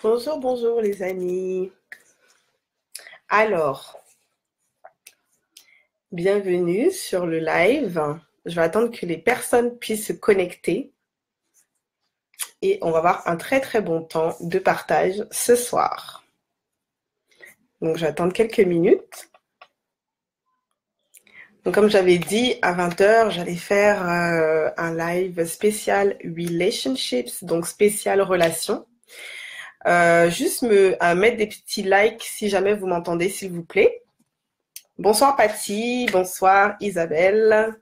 Bonjour, bonjour les amis. Alors, bienvenue sur le live. Je vais attendre que les personnes puissent se connecter et on va avoir un très très bon temps de partage ce soir. Donc, je vais attendre quelques minutes. Donc, comme j'avais dit, à 20 h, j'allais faire un live spécial relationships, donc spécial relations. Juste mettre des petits likes si jamais vous m'entendez, s'il vous plaît. Bonsoir Patty, bonsoir Isabelle.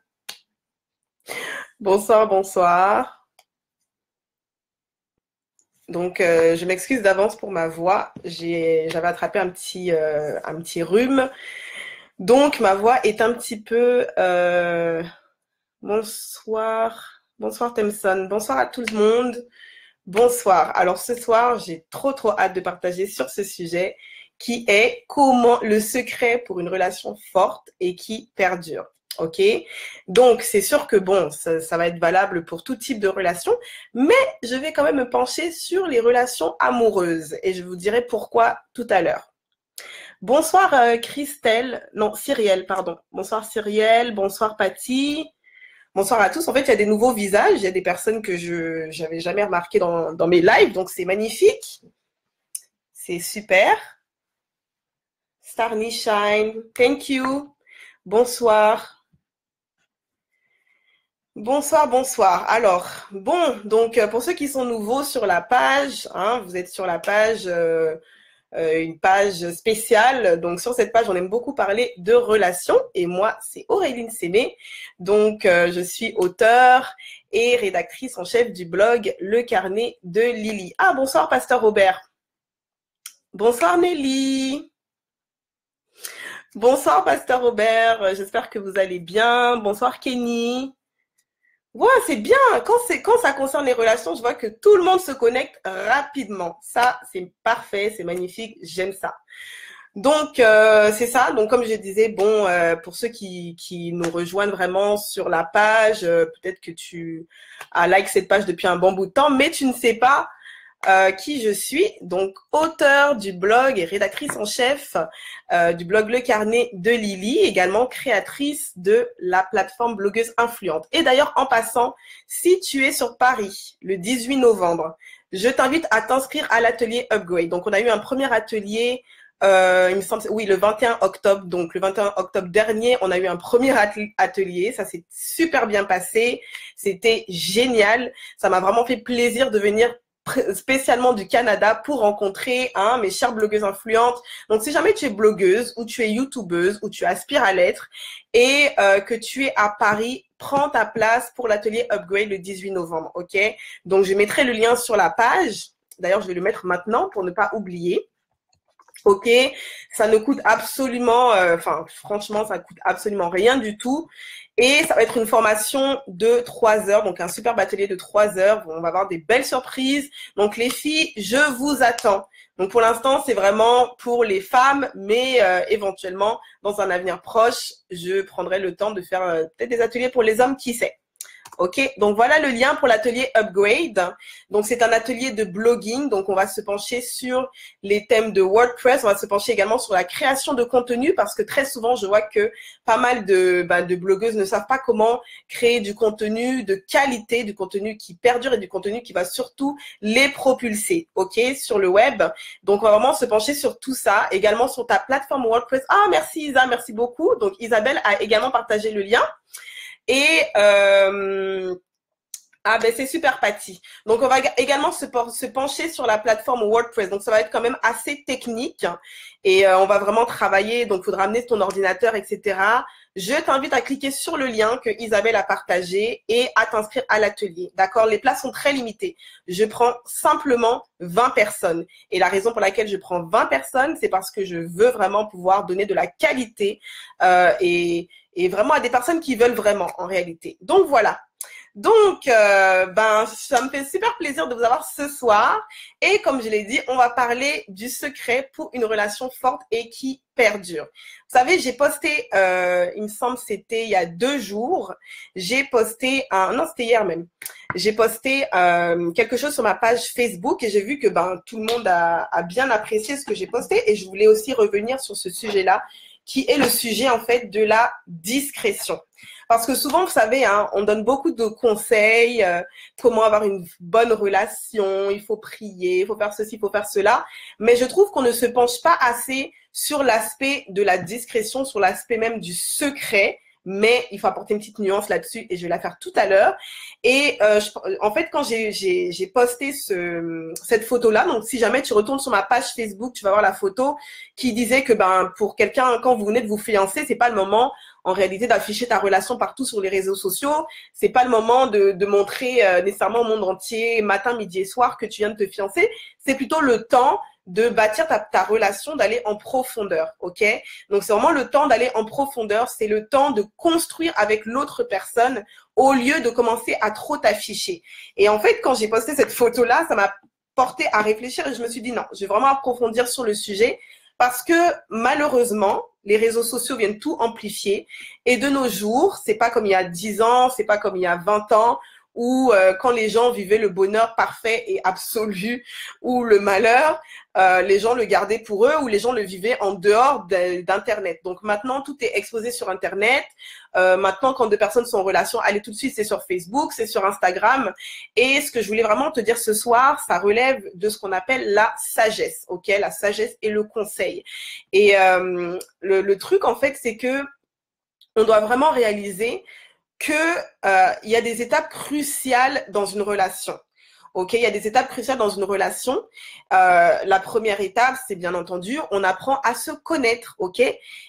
Bonsoir, bonsoir. Donc, je m'excuse d'avance pour ma voix. J'avais attrapé un petit rhume. Donc, ma voix est un petit peu... Bonsoir. Bonsoir Thomson. Bonsoir à tout le monde. Bonsoir. Alors, ce soir, j'ai trop hâte de partager sur ce sujet qui est comment le secret pour une relation forte et qui perdure. Ok, donc c'est sûr que bon, ça va être valable pour tout type de relation, mais je vais quand même me pencher sur les relations amoureuses et je vous dirai pourquoi tout à l'heure. Bonsoir Christelle, non Cyrielle, pardon. Bonsoir Cyrielle, bonsoir Patty, bonsoir à tous. En fait, il y a des nouveaux visages, il y a des personnes que je n'avais jamais remarquées dans mes lives, donc c'est magnifique, c'est super. Starny Shine, thank you, bonsoir. Bonsoir, bonsoir. Alors, bon, donc pour ceux qui sont nouveaux sur la page, hein, vous êtes sur la page, une page spéciale. Donc sur cette page, on aime beaucoup parler de relations. Et moi, c'est Auréline Sémé. Donc je suis auteure et rédactrice en chef du blog Le Carnet de Lily. Ah, bonsoir, Pasteur Robert. Bonsoir, Nelly. Bonsoir, Pasteur Robert. J'espère que vous allez bien. Bonsoir, Kenny. Ouais, c'est bien. Quand ça concerne les relations, je vois que tout le monde se connecte rapidement. Ça, c'est parfait, c'est magnifique, j'aime ça. Donc, c'est ça. Donc, comme je disais, bon, pour ceux qui nous rejoignent vraiment sur la page, peut-être que tu as like cette page depuis un bon bout de temps, mais tu ne sais pas qui je suis, donc auteure du blog et rédactrice en chef du blog Le Carnet de Lily, également créatrice de la plateforme Blogueuse Influente. Et d'ailleurs, en passant, si tu es sur Paris le 18 novembre, je t'invite à t'inscrire à l'atelier Upgrade. Donc, on a eu un premier atelier, il me semble, oui, le 21 octobre. Donc, le 21 octobre dernier, on a eu un premier atelier. Ça s'est super bien passé. C'était génial. Ça m'a vraiment fait plaisir de venir spécialement du Canada pour rencontrer mes chères blogueuses influentes. Donc, si jamais tu es blogueuse ou tu es youtubeuse ou tu aspires à l'être et que tu es à Paris, prends ta place pour l'atelier Upgrade le 18 novembre, ok? Donc, je mettrai le lien sur la page. D'ailleurs, je vais le mettre maintenant pour ne pas oublier. Ok, ça ne coûte absolument, franchement, ça coûte absolument rien du tout. Et ça va être une formation de 3 heures, donc un superbe atelier de 3 heures. On va avoir des belles surprises. Donc les filles, je vous attends. Donc pour l'instant, c'est vraiment pour les femmes, mais éventuellement, dans un avenir proche, je prendrai le temps de faire peut-être des ateliers pour les hommes, qui sait. Ok, donc voilà le lien pour l'atelier Upgrade. Donc c'est un atelier de blogging. Donc on va se pencher sur les thèmes de WordPress. On va se pencher également sur la création de contenu parce que très souvent je vois que pas mal de blogueuses ne savent pas comment créer du contenu de qualité, du contenu qui perdure et du contenu qui va surtout les propulser. Ok, sur le web. Donc on va vraiment se pencher sur tout ça. Également sur ta plateforme WordPress. Ah merci Isa, merci beaucoup. Donc Isabelle a également partagé le lien. Et c'est super Patty. Donc on va également se pencher sur la plateforme WordPress. Donc ça va être quand même assez technique et on va vraiment travailler. Donc il faudra amener ton ordinateur, etc. Je t'invite à cliquer sur le lien que Isabelle a partagé et à t'inscrire à l'atelier. D'accord? Les places sont très limitées. Je prends simplement 20 personnes. Et la raison pour laquelle je prends 20 personnes, c'est parce que je veux vraiment pouvoir donner de la qualité et vraiment à des personnes qui veulent vraiment en réalité. Donc voilà. Donc, ça me fait super plaisir de vous avoir ce soir. Et comme je l'ai dit, on va parler du secret pour une relation forte et qui perdure. Vous savez, j'ai posté, il me semble c'était il y a 2 jours, j'ai posté non, c'était hier même. J'ai posté quelque chose sur ma page Facebook et j'ai vu que tout le monde a bien apprécié ce que j'ai posté et je voulais aussi revenir sur ce sujet-là qui est le sujet en fait de la discrétion. Parce que souvent, vous savez, hein, on donne beaucoup de conseils, comment avoir une bonne relation, il faut prier, il faut faire ceci, il faut faire cela. Mais je trouve qu'on ne se penche pas assez sur l'aspect de la discrétion, sur l'aspect même du secret. Mais il faut apporter une petite nuance là-dessus et je vais la faire tout à l'heure. Et en fait, quand j'ai posté cette photo-là, donc si jamais tu retournes sur ma page Facebook, tu vas voir la photo qui disait que pour quelqu'un, quand vous venez de vous fiancer, c'est pas le moment en réalité d'afficher ta relation partout sur les réseaux sociaux. C'est pas le moment de montrer nécessairement au monde entier, matin, midi et soir, que tu viens de te fiancer. C'est plutôt le temps de bâtir ta relation, d'aller en profondeur, ok? Donc, c'est vraiment le temps d'aller en profondeur, c'est le temps de construire avec l'autre personne au lieu de commencer à trop t'afficher. Et en fait, quand j'ai posté cette photo-là, ça m'a porté à réfléchir et je me suis dit non, je vais vraiment approfondir sur le sujet parce que malheureusement, les réseaux sociaux viennent tout amplifier et de nos jours, c'est pas comme il y a 10 ans, c'est pas comme il y a 20 ans, où quand les gens vivaient le bonheur parfait et absolu ou le malheur, les gens le gardaient pour eux ou les gens le vivaient en dehors d'Internet. Donc maintenant, tout est exposé sur Internet. Maintenant, quand 2 personnes sont en relation, allez tout de suite, c'est sur Facebook, c'est sur Instagram. Et ce que je voulais vraiment te dire ce soir, ça relève de ce qu'on appelle la sagesse, ok? La sagesse et le conseil. Et le truc, en fait, c'est que on doit vraiment réaliser que il y a des étapes cruciales dans une relation. Ok, il y a des étapes cruciales dans une relation. La première étape, c'est bien entendu, on apprend à se connaître, ok.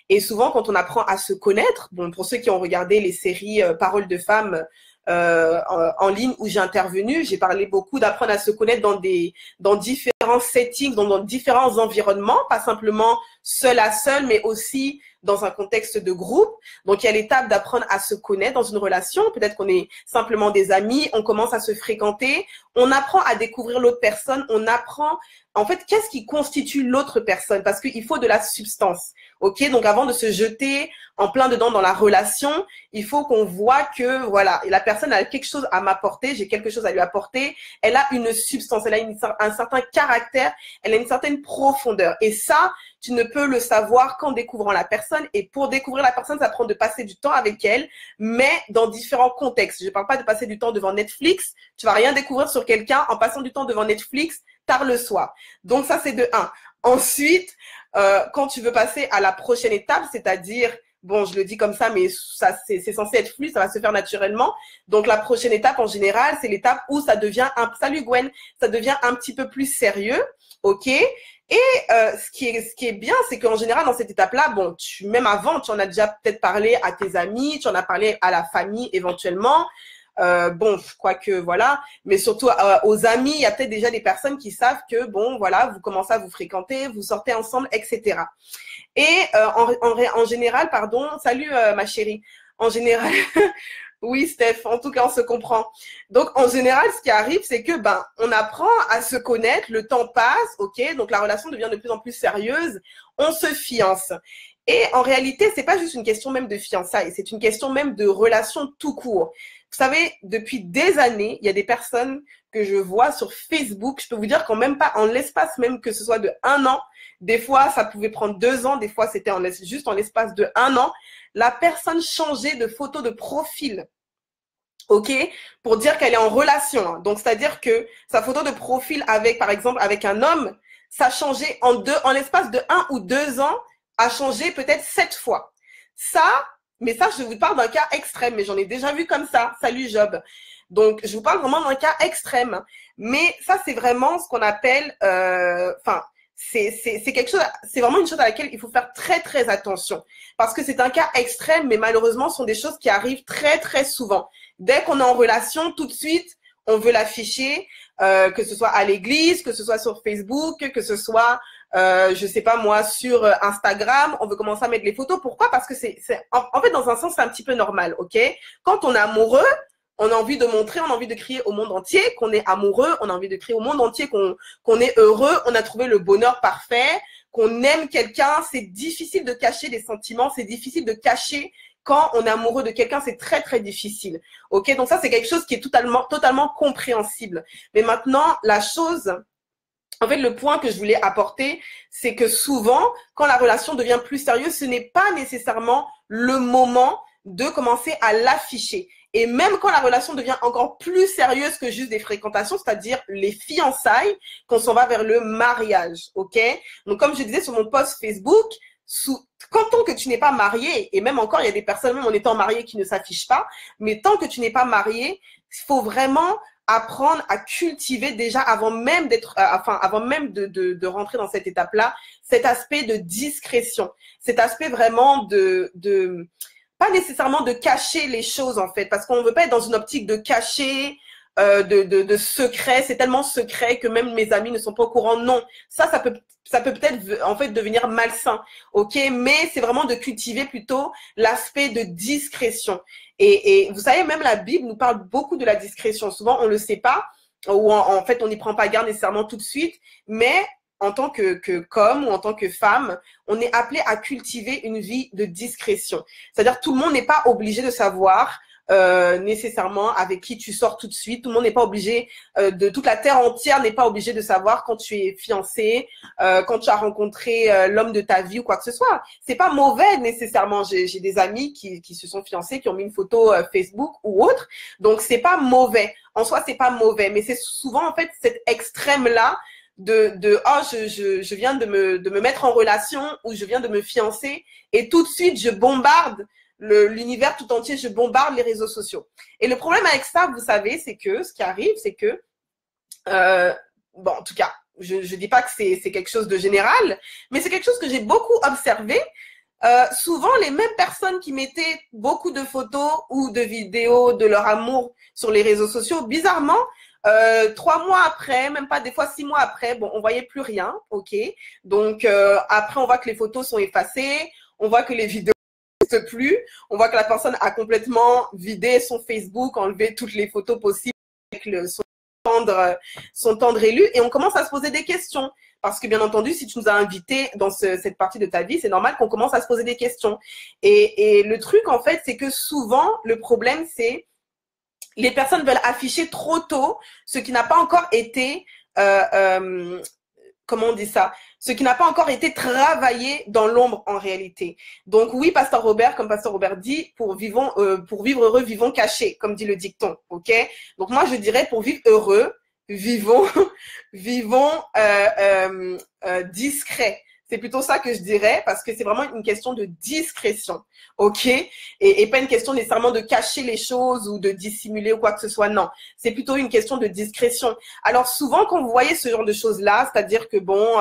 Et souvent, quand on apprend à se connaître, bon, pour ceux qui ont regardé les séries Paroles de femmes en ligne où j'ai intervenu, j'ai parlé beaucoup d'apprendre à se connaître dans différents settings, dans différents environnements, pas simplement seul à seul, mais aussi dans un contexte de groupe. Donc, il y a l'étape d'apprendre à se connaître dans une relation. Peut-être qu'on est simplement des amis, on commence à se fréquenter, on apprend à découvrir l'autre personne, on apprend, en fait, qu'est-ce qui constitue l'autre personne? Parce qu'il faut de la substance. Ok, donc avant de se jeter en plein dedans dans la relation, il faut qu'on voit que, voilà, la personne a quelque chose à m'apporter, j'ai quelque chose à lui apporter, elle a une substance, elle a un certain caractère, elle a une certaine profondeur. Et ça, tu ne peux le savoir qu'en découvrant la personne. Et pour découvrir la personne, ça prend de passer du temps avec elle, mais dans différents contextes. Je ne parle pas de passer du temps devant Netflix. Tu vas rien découvrir sur quelqu'un en passant du temps devant Netflix tard le soir. Donc ça, c'est de 1. Ensuite, quand tu veux passer à la prochaine étape, c'est-à-dire, bon, je le dis comme ça, mais ça, c'est censé être fluide, ça va se faire naturellement. Donc, la prochaine étape, en général, c'est l'étape où ça devient salut Gwen, ça devient un petit peu plus sérieux, ok? Et ce qui est bien, c'est qu'en général, dans cette étape-là, bon, même avant, tu en as déjà peut-être parlé à tes amis, tu en as parlé à la famille éventuellement. Bon, je crois que voilà, mais surtout aux amis, il y a peut-être déjà des personnes qui savent que bon, voilà, vous commencez à vous fréquenter, vous sortez ensemble, etc. Et en général, pardon, salut ma chérie. En général, oui, Steph, en tout cas, on se comprend. Donc, en général, ce qui arrive, c'est que on apprend à se connaître, le temps passe, ok, donc la relation devient de plus en plus sérieuse, on se fiance. Et en réalité, c'est pas juste une question même de fiançailles, c'est une question même de relation tout court. Vous savez, depuis des années, il y a des personnes que je vois sur Facebook, je peux vous dire qu'en même pas, en l'espace même que ce soit de 1 an, des fois, ça pouvait prendre 2 ans, des fois, c'était juste en l'espace de 1 an, la personne changeait de photo de profil. Ok, pour dire qu'elle est en relation. Donc, c'est-à-dire que sa photo de profil avec, par exemple, avec un homme, ça changeait en l'espace de 1 ou 2 ans, a changé peut-être 7 fois. Mais ça, je vous parle d'un cas extrême, mais j'en ai déjà vu comme ça. Salut Job. Donc, je vous parle vraiment d'un cas extrême. Mais ça, c'est vraiment ce qu'on appelle, c'est quelque chose, c'est vraiment une chose à laquelle il faut faire très, très attention. Parce que c'est un cas extrême, mais malheureusement, ce sont des choses qui arrivent très, très souvent. Dès qu'on est en relation, tout de suite, on veut l'afficher, que ce soit à l'église, que ce soit sur Facebook, que ce soit, je sais pas moi, sur Instagram, on veut commencer à mettre les photos. Pourquoi? Parce que en fait, dans un sens, c'est un petit peu normal, ok? Quand on est amoureux, on a envie de montrer, on a envie de crier au monde entier qu'on est amoureux, on a envie de crier au monde entier qu'on est heureux, on a trouvé le bonheur parfait, qu'on aime quelqu'un. C'est difficile de cacher les sentiments, c'est difficile de cacher quand on est amoureux de quelqu'un, c'est très, très difficile. Ok, donc ça, c'est quelque chose qui est totalement compréhensible. Mais maintenant, en fait, le point que je voulais apporter, c'est que souvent, quand la relation devient plus sérieuse, ce n'est pas nécessairement le moment de commencer à l'afficher. Et même quand la relation devient encore plus sérieuse que juste des fréquentations, c'est-à-dire les fiançailles, qu'on s'en va vers le mariage, ok? Donc, comme je disais sur mon post Facebook, tant que tu n'es pas marié, et même encore, il y a des personnes, même en étant marié, qui ne s'affichent pas, mais tant que tu n'es pas marié, il faut vraiment apprendre à cultiver déjà avant même de rentrer dans cette étape-là, cet aspect de discrétion, cet aspect vraiment pas nécessairement de cacher les choses en fait, parce qu'on ne veut pas être dans une optique de cacher, de secret. C'est tellement secret que même mes amis ne sont pas au courant. Non, ça peut peut-être en fait devenir malsain, ok, mais c'est vraiment de cultiver plutôt l'aspect de discrétion. Et vous savez, même la Bible nous parle beaucoup de la discrétion. Souvent, on le sait pas, ou en fait, on n'y prend pas garde nécessairement tout de suite, mais en tant qu'homme ou en tant que femme, on est appelé à cultiver une vie de discrétion. C'est-à-dire, tout le monde n'est pas obligé de savoir nécessairement avec qui tu sors tout de suite. Tout le monde n'est pas obligé, toute la terre entière n'est pas obligée de savoir quand tu es fiancé, quand tu as rencontré l'homme de ta vie ou quoi que ce soit. C'est pas mauvais nécessairement. J'ai des amis qui se sont fiancés, qui ont mis une photo Facebook ou autre. Donc c'est pas mauvais. En soi, c'est pas mauvais, mais c'est souvent en fait cet extrême-là je viens de me mettre en relation ou je viens de me fiancer et tout de suite je bombarde l'univers tout entier, je bombarde les réseaux sociaux. Et le problème avec ça, vous savez, c'est que ce qui arrive, c'est que bon, en tout cas, je dis pas que c'est quelque chose de général, mais c'est quelque chose que j'ai beaucoup observé. Souvent, les mêmes personnes qui mettaient beaucoup de photos ou de vidéos de leur amour sur les réseaux sociaux, bizarrement, 3 mois après, même pas des fois 6 mois après, bon, on voyait plus rien, ok. Donc après, on voit que les photos sont effacées, on voit que les vidéos n'existent plus, on voit que la personne a complètement vidé son Facebook, enlevé toutes les photos possibles avec son tendre élu, et on commence à se poser des questions. Parce que bien entendu, si tu nous as invités dans cette partie de ta vie, c'est normal qu'on commence à se poser des questions. Et le truc, en fait, c'est que souvent, le problème, c'est les personnes veulent afficher trop tôt ce qui n'a pas encore été, comment on dit ça, ce qui n'a pas encore été travaillé dans l'ombre en réalité. Donc oui, Pasteur Robert, comme Pasteur Robert dit, pour vivre heureux, vivons cachés, comme dit le dicton, ok? Donc moi, je dirais pour vivre heureux, vivons discrets. C'est plutôt ça que je dirais, parce que c'est vraiment une question de discrétion, ok? Et pas une question nécessairement de cacher les choses ou de dissimuler ou quoi que ce soit, non. C'est plutôt une question de discrétion. Alors souvent, quand vous voyez ce genre de choses-là, c'est-à-dire que bon,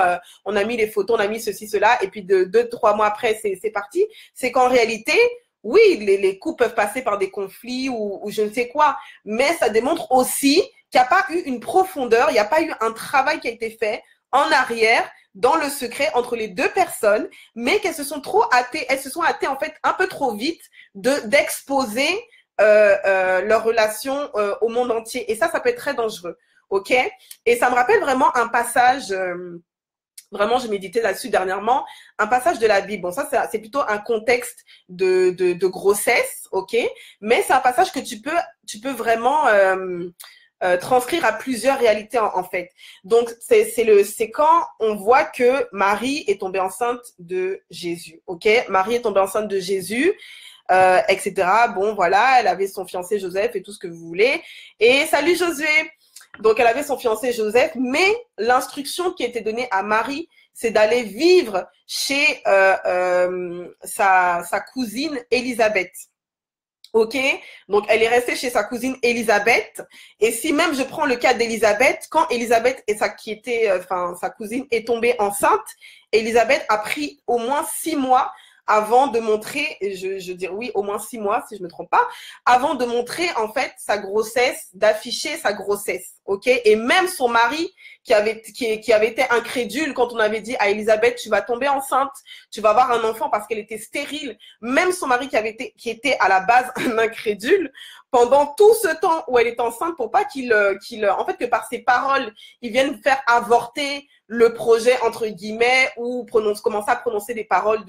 on a mis les photos, on a mis ceci, cela, et puis 2-3 mois après, c'est parti, c'est qu'en réalité, oui, les couples peuvent passer par des conflits ou je ne sais quoi, mais ça démontre aussi qu'il n'y a pas eu une profondeur, il n'y a pas eu un travail qui a été fait en arrière, dans le secret entre les deux personnes, mais qu'elles se sont elles se sont hâtées en fait un peu trop vite d'exposer leur relation au monde entier. Et ça peut être très dangereux, ok? Et ça me rappelle vraiment un passage, vraiment je méditais là-dessus dernièrement, un passage de la Bible. Bon, ça c'est plutôt un contexte de grossesse, ok? Mais c'est un passage que tu peux vraiment transcrire à plusieurs réalités en fait. Donc c'est quand on voit que Marie est tombée enceinte de Jésus, ok? Marie est tombée enceinte de Jésus, etc. Bon voilà, elle avait son fiancé Joseph et tout ce que vous voulez. Et salut Josué. Donc elle avait son fiancé Joseph, mais l'instruction qui était donnée à Marie, c'est d'aller vivre chez sa cousine Élisabeth. Ok, donc elle est restée chez sa cousine Élisabeth. Et si même je prends le cas d'Élisabeth, quand Élisabeth et sa cousine est tombée enceinte, Élisabeth a pris au moins 6 mois avant de montrer, je dirais oui, au moins 6 mois si je me trompe pas, avant de montrer en fait sa grossesse, d'afficher sa grossesse. ok? Et même son mari qui avait été incrédule quand on avait dit à Elisabeth, tu vas tomber enceinte, tu vas avoir un enfant parce qu'elle était stérile. Même son mari qui était à la base un incrédule, pendant tout ce temps où elle est enceinte, pour pas en fait, que par ses paroles, ils viennent faire avorter le projet, entre guillemets, ou commencer à prononcer des paroles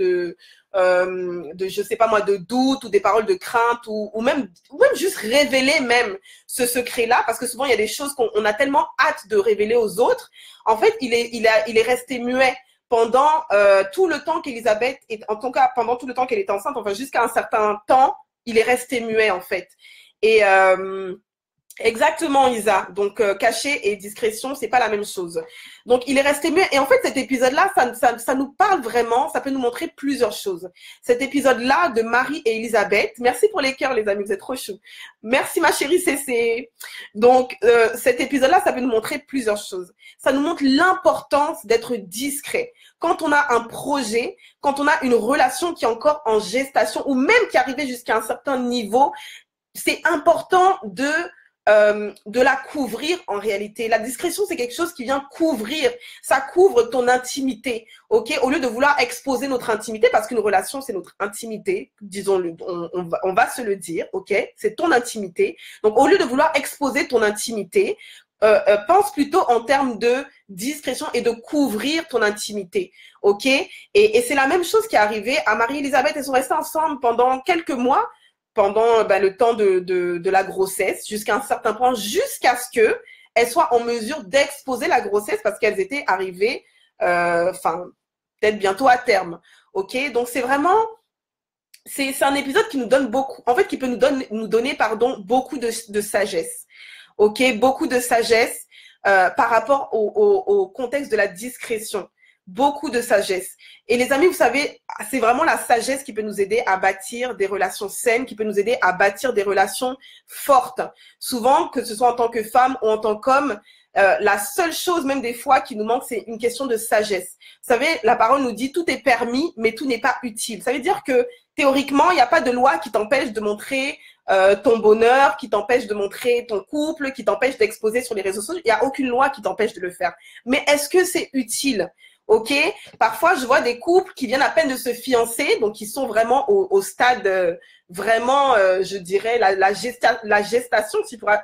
je sais pas moi, de doute, ou des paroles de crainte, ou même juste révéler même ce secret-là, parce que souvent, il y a des choses qu'on a tellement hâte de révéler aux autres. En fait, il est resté muet pendant tout le temps qu'Elisabeth, en tout cas, pendant tout le temps qu'elle est enceinte, enfin, jusqu'à un certain temps, il est resté muet, en fait. Et exactement, Isa. Donc, caché et discrétion, c'est pas la même chose. Donc, il est resté muet. Et en fait, cet épisode-là, ça nous parle vraiment, ça peut nous montrer plusieurs choses. Cet épisode-là de Marie et Elisabeth. Merci pour les cœurs, les amis, vous êtes trop choux. Merci, ma chérie Cécé. Donc, cet épisode-là, ça peut nous montrer plusieurs choses. Ça nous montre l'importance d'être discret. Quand on a un projet, quand on a une relation qui est encore en gestation, ou même qui est arrivée jusqu'à un certain niveau, c'est important de la couvrir en réalité. La discrétion, c'est quelque chose qui vient couvrir. Ça couvre ton intimité, ok? Au lieu de vouloir exposer notre intimité, parce qu'une relation, c'est notre intimité, disons-le, on va se le dire, ok? C'est ton intimité. Donc, au lieu de vouloir exposer ton intimité, pense plutôt en termes de discrétion et de couvrir ton intimité, ok? Et c'est la même chose qui est arrivée à Marie-Elisabeth. Elles sont restées ensemble pendant quelques mois, pendant le temps de la grossesse, jusqu'à un certain point, jusqu'à ce qu'elles soient en mesure d'exposer la grossesse parce qu'elles étaient arrivées, peut-être bientôt à terme. Ok, donc c'est vraiment, c'est un épisode qui nous donne beaucoup, en fait, qui peut nous donner, beaucoup de sagesse. Ok, beaucoup de sagesse par rapport au contexte de la discrétion. Beaucoup de sagesse. Et les amis, vous savez, c'est vraiment la sagesse qui peut nous aider à bâtir des relations saines, qui peut nous aider à bâtir des relations fortes. Souvent, que ce soit en tant que femme ou en tant qu'homme, la seule chose, même des fois, qui nous manque, c'est une question de sagesse. Vous savez, la parole nous dit tout est permis, mais tout n'est pas utile. Ça veut dire que théoriquement, il n'y a pas de loi qui t'empêche de montrer ton bonheur, qui t'empêche de montrer ton couple, qui t'empêche d'exposer sur les réseaux sociaux. Il n'y a aucune loi qui t'empêche de le faire. Mais est-ce que c'est utile? Ok, parfois je vois des couples qui viennent à peine de se fiancer, donc qui sont vraiment au stade vraiment, je dirais, la gestation, si tu pourras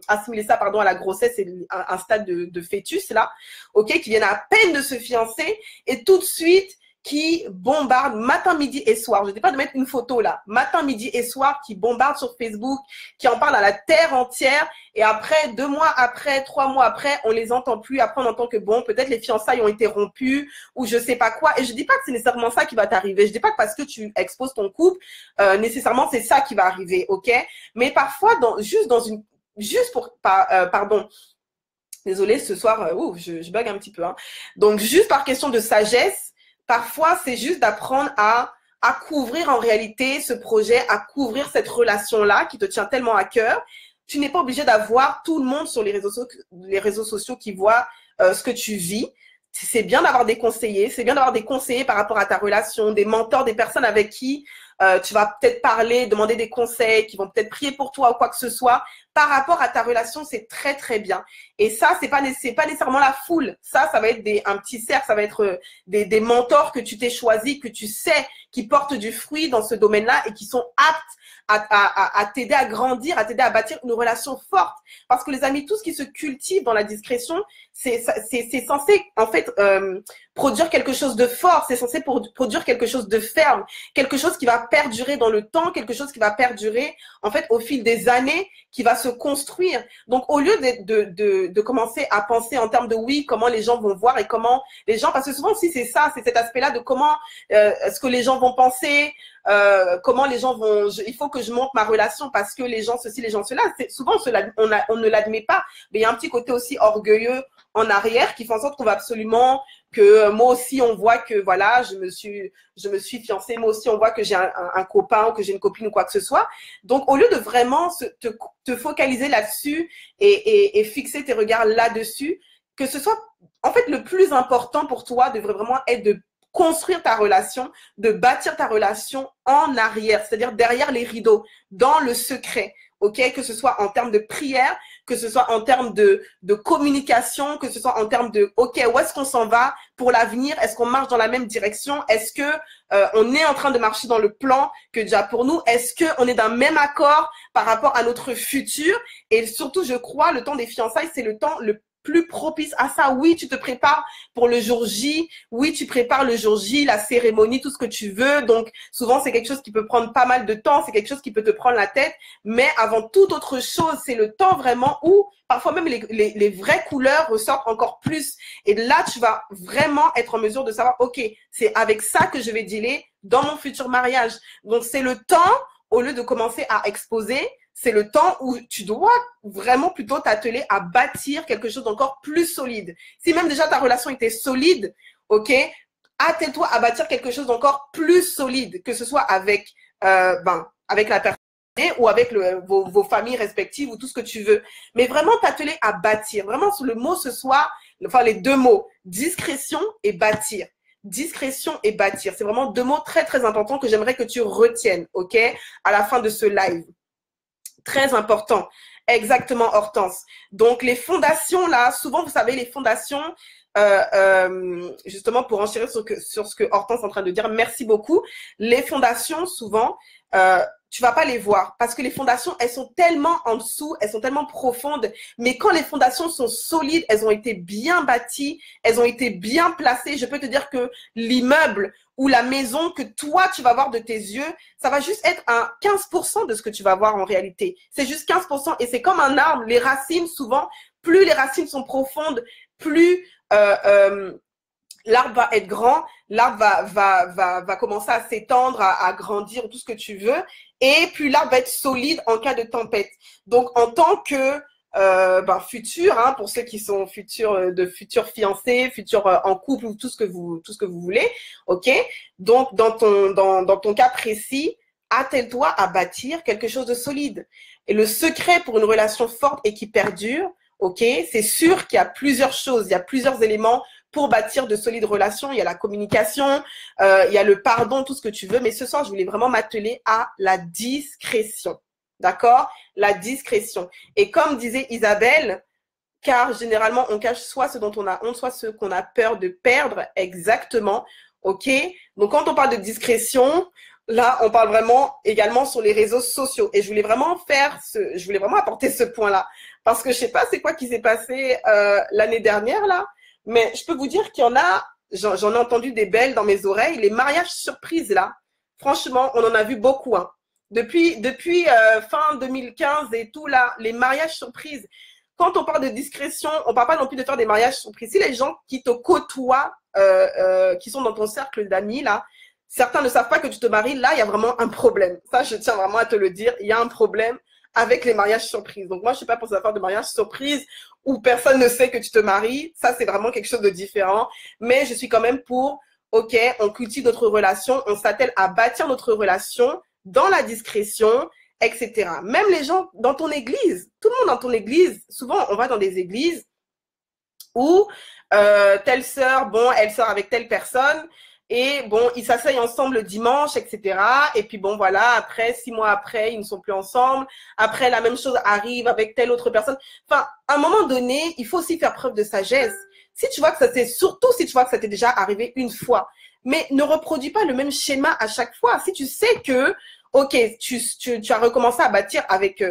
assimiler ça, pardon, à la grossesse, c'est un stade de fœtus là, ok, qui viennent à peine de se fiancer et tout de suite qui bombardent matin, midi et soir. Je ne dis pas de mettre une photo là, matin, midi et soir, qui bombardent sur Facebook, qui en parlent à la terre entière. Et après, 2 mois après, 3 mois après, on les entend plus. Après, on entend que bon, peut-être les fiançailles ont été rompues ou je sais pas quoi. Et je dis pas que c'est nécessairement ça qui va t'arriver. Je dis pas que parce que tu exposes ton couple, nécessairement c'est ça qui va arriver, ok? Mais parfois, pardon. Désolée, ce soir, je bug un petit peu. Hein. Donc, juste par question de sagesse, parfois, c'est juste d'apprendre à couvrir en réalité ce projet, à couvrir cette relation-là qui te tient tellement à cœur. Tu n'es pas obligé d'avoir tout le monde sur les réseaux sociaux qui voient ce que tu vis. C'est bien d'avoir des conseillers, par rapport à ta relation, des mentors, des personnes avec qui tu vas peut-être parler, demander des conseils, qui vont peut-être prier pour toi ou quoi que ce soit. Par rapport à ta relation, c'est très, très bien. Et ça, c'est pas nécessairement la foule. Ça va être un petit cercle, ça va être des mentors que tu t'es choisi, que tu sais, qui portent du fruit dans ce domaine-là et qui sont aptes à t'aider à grandir, à t'aider à bâtir une relation forte. Parce que les amis, tout ce qui se cultive dans la discrétion, c'est censé, en fait, produire quelque chose de fort, c'est censé produire quelque chose de ferme, quelque chose qui va perdurer dans le temps, quelque chose qui va perdurer, en fait, au fil des années, qui va se construire. Donc, au lieu de commencer à penser en termes de oui, comment les gens vont voir et comment les gens, parce que souvent aussi c'est ça, c'est cet aspect-là de comment est-ce que les gens vont penser, comment les gens vont, il faut que je monte ma relation parce que les gens ceci, les gens cela. Souvent on ne l'admet pas, mais il y a un petit côté aussi orgueilleux en arrière qui fait en sorte qu'on va absolument que moi aussi on voit que voilà, je me suis fiancée, moi aussi on voit que j'ai un copain ou que j'ai une copine ou quoi que ce soit. Donc au lieu de vraiment te focaliser là-dessus et fixer tes regards là-dessus, que ce soit en fait le plus important pour toi devrait vraiment être de construire ta relation, de bâtir ta relation en arrière, c'est-à-dire derrière les rideaux, dans le secret, ok, que ce soit en termes de prière, que ce soit en termes de communication, que ce soit en termes de, OK, où est-ce qu'on s'en va pour l'avenir? Est-ce qu'on marche dans la même direction? Est-ce que on est en train de marcher dans le plan que Dieu a pour nous? Est-ce qu'on est d'un même accord par rapport à notre futur? Et surtout, je crois, le temps des fiançailles, c'est le temps le plus propice à ça. Oui, tu te prépares pour le jour J. Oui, tu prépares le jour J, la cérémonie, tout ce que tu veux. Donc, souvent, c'est quelque chose qui peut prendre pas mal de temps. C'est quelque chose qui peut te prendre la tête. Mais avant toute autre chose, c'est le temps vraiment où parfois même les vraies couleurs ressortent encore plus. Et là, tu vas vraiment être en mesure de savoir, OK, c'est avec ça que je vais dealer dans mon futur mariage. Donc, c'est le temps, au lieu de commencer à exposer, c'est le temps où tu dois vraiment plutôt t'atteler à bâtir quelque chose d'encore plus solide. Si même déjà ta relation était solide, OK, attelle-toi à bâtir quelque chose d'encore plus solide, que ce soit avec, avec la personne ou avec vos familles respectives ou tout ce que tu veux. Mais vraiment t'atteler à bâtir. Vraiment, le mot ce soir, enfin les deux mots, discrétion et bâtir. Discrétion et bâtir. C'est vraiment deux mots très, très importants que j'aimerais que tu retiennes, OK, à la fin de ce live. Très important. Exactement, Hortense. Donc, les fondations, là, souvent, vous savez, les fondations, justement, pour enchérir sur ce que Hortense est en train de dire, merci beaucoup. Les fondations, souvent, tu vas pas les voir parce que les fondations, elles sont tellement en dessous, elles sont tellement profondes. Mais quand les fondations sont solides, elles ont été bien bâties, elles ont été bien placées. Je peux te dire que l'immeuble ou la maison que toi, tu vas voir de tes yeux, ça va juste être un 15% de ce que tu vas voir en réalité. C'est juste 15% et c'est comme un arbre. Les racines, souvent, plus les racines sont profondes, plus l'arbre va être grand, l'arbre va commencer à s'étendre, à grandir, tout ce que tu veux. Et plus l'arbre va être solide en cas de tempête. Donc, en tant que futur, hein, pour ceux qui sont futurs fiancés, futurs en couple ou tout ce que vous voulez, ok. Donc dans ton cas précis, attelle-toi à bâtir quelque chose de solide. Et le secret pour une relation forte et qui perdure, ok, c'est sûr qu'il y a plusieurs choses, il y a plusieurs éléments pour bâtir de solides relations. Il y a la communication, il y a le pardon, tout ce que tu veux. Mais ce soir, je voulais vraiment m'atteler à la discrétion. D'accord? La discrétion. Et comme disait Isabelle, car généralement, on cache soit ce dont on a honte, soit ce qu'on a peur de perdre. Exactement. OK? Donc, quand on parle de discrétion, là, on parle vraiment également sur les réseaux sociaux. Et je voulais vraiment apporter ce point-là. Parce que je sais pas c'est quoi qui s'est passé l'année dernière, là. Mais je peux vous dire qu'il y en a, j'en ai entendu des belles dans mes oreilles. Les mariages surprises, là, franchement, on en a vu beaucoup, hein. Depuis fin 2015 et tout, là, les mariages surprises. Quand on parle de discrétion, on ne parle pas non plus de faire des mariages surprises. Si les gens qui te côtoient, qui sont dans ton cercle d'amis, là, certains ne savent pas que tu te maries, là, il y a vraiment un problème. Ça, je tiens vraiment à te le dire. Il y a un problème avec les mariages surprises. Donc, moi, je ne suis pas pour ça faire de mariage surprise où personne ne sait que tu te maries. Ça, c'est vraiment quelque chose de différent. Mais je suis quand même pour, OK, on cultive notre relation, on s'attelle à bâtir notre relation dans la discrétion, etc. Même les gens dans ton église, tout le monde dans ton église, souvent, on va dans des églises où telle sœur, bon, elle sort avec telle personne, et bon, ils s'asseyent ensemble le dimanche, etc. Et puis bon, voilà, après, 6 mois après, ils ne sont plus ensemble. Après, la même chose arrive avec telle autre personne. Enfin, à un moment donné, il faut aussi faire preuve de sagesse. Si tu vois que surtout si tu vois que ça t'est déjà arrivé une fois, mais ne reproduis pas le même schéma à chaque fois. Si tu sais que, OK, tu as recommencé à bâtir avec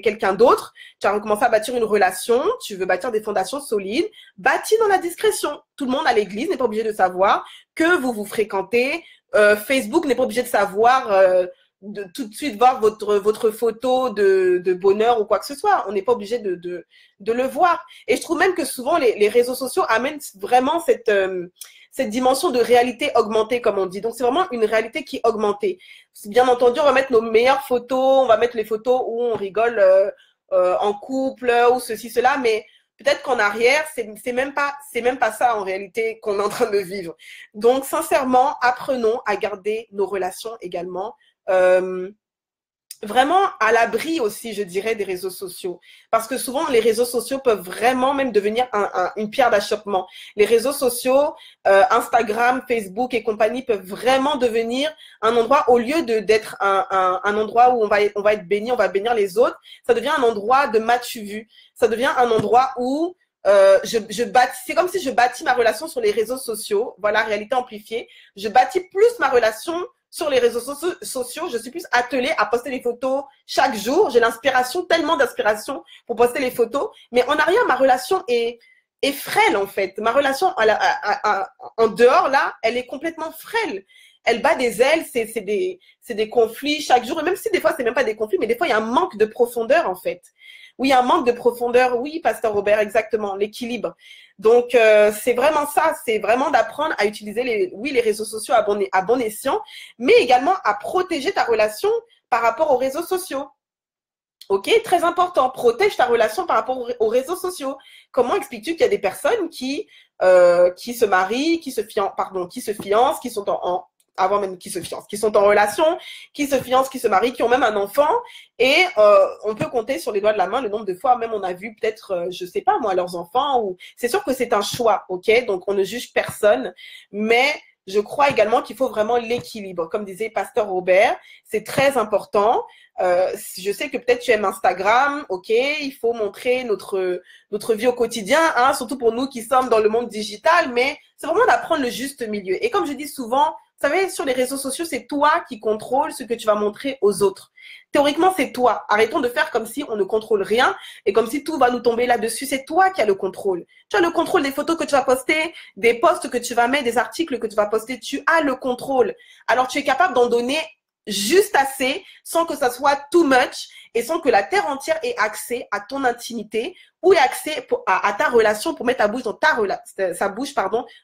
quelqu'un d'autre, tu as recommencé à bâtir une relation, tu veux bâtir des fondations solides, bâtis dans la discrétion. Tout le monde à l'église n'est pas obligé de savoir que vous fréquentez. Facebook n'est pas obligé de savoir de tout de suite voir votre photo de bonheur ou quoi que ce soit. On n'est pas obligé de le voir. Et je trouve même que souvent les réseaux sociaux amènent vraiment cette dimension de réalité augmentée, comme on dit. Donc, c'est vraiment une réalité qui est augmentée. Bien entendu, on va mettre nos meilleures photos, on va mettre les photos où on rigole en couple ou ceci, cela, mais peut-être qu'en arrière, c'est même pas ça en réalité qu'on est en train de vivre. Donc, sincèrement, apprenons à garder nos relations également vraiment à l'abri aussi, je dirais, des réseaux sociaux. Parce que souvent, les réseaux sociaux peuvent vraiment même devenir une pierre d'achoppement. Les réseaux sociaux, Instagram, Facebook et compagnie peuvent vraiment devenir un endroit, au lieu d'être un endroit où on va être béni, on va bénir les autres, ça devient un endroit de m'as-tu vu. Ça devient un endroit où c'est comme si je bâtis ma relation sur les réseaux sociaux. Voilà, réalité amplifiée. Je bâtis plus ma relation sur les réseaux sociaux, je suis plus attelée à poster les photos chaque jour. J'ai l'inspiration, tellement d'inspiration pour poster les photos. Mais en arrière, ma relation est frêle, en fait. Ma relation en dehors, là, elle est complètement frêle. Elle bat des ailes, c'est des conflits chaque jour. Et même si des fois, c'est même pas des conflits, mais des fois, il y a un manque de profondeur, en fait. Oui, un manque de profondeur. Oui, Pasteur Robert, exactement. L'équilibre. Donc, c'est vraiment ça. C'est vraiment d'apprendre à utiliser les réseaux sociaux à bon escient, mais également à protéger ta relation par rapport aux réseaux sociaux. Ok, très important. Protège ta relation par rapport aux réseaux sociaux. Comment expliques-tu qu'il y a des personnes qui se marient, qui se fiancent, qui sont avant même qui se fiancent, qui sont en relation, qui se fiancent, qui se marient, qui ont même un enfant, et on peut compter sur les doigts de la main le nombre de fois, même on a vu peut-être, je sais pas moi, leurs enfants, ou c'est sûr que c'est un choix, ok, donc on ne juge personne, mais je crois également qu'il faut vraiment l'équilibre, comme disait Pasteur Robert, c'est très important. Je sais que peut-être tu aimes Instagram, ok, il faut montrer notre vie au quotidien, hein, surtout pour nous qui sommes dans le monde digital, mais c'est vraiment d'apprendre le juste milieu. Et comme je dis souvent, vous savez, sur les réseaux sociaux, c'est toi qui contrôles ce que tu vas montrer aux autres. Théoriquement, c'est toi. Arrêtons de faire comme si on ne contrôle rien et comme si tout va nous tomber là-dessus. C'est toi qui as le contrôle. Tu as le contrôle des photos que tu vas poster, des posts que tu vas mettre, des articles que tu vas poster. Tu as le contrôle. Alors, tu es capable d'en donner juste assez sans que ça soit too much et sans que la terre entière ait accès à ton intimité ou ait accès à ta relation pour mettre sa bouche